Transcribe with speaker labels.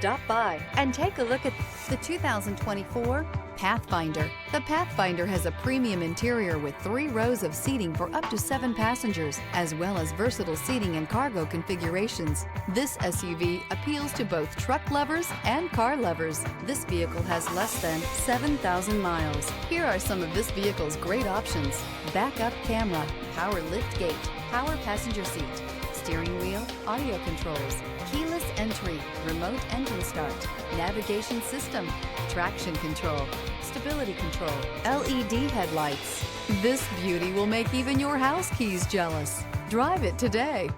Speaker 1: Stop by and take a look at the 2024 Pathfinder. The Pathfinder has a premium interior with 3 rows of seating for up to 7 passengers, as well as versatile seating and cargo configurations. This SUV appeals to both truck lovers and car lovers. This vehicle has less than 7,000 miles. Here are some of this vehicle's great options: backup camera, power lift gate, power passenger seat, steering wheel audio controls, keyless entry, remote engine start, navigation system, traction control, stability control, LED headlights. This beauty will make even your house keys jealous. Drive it today.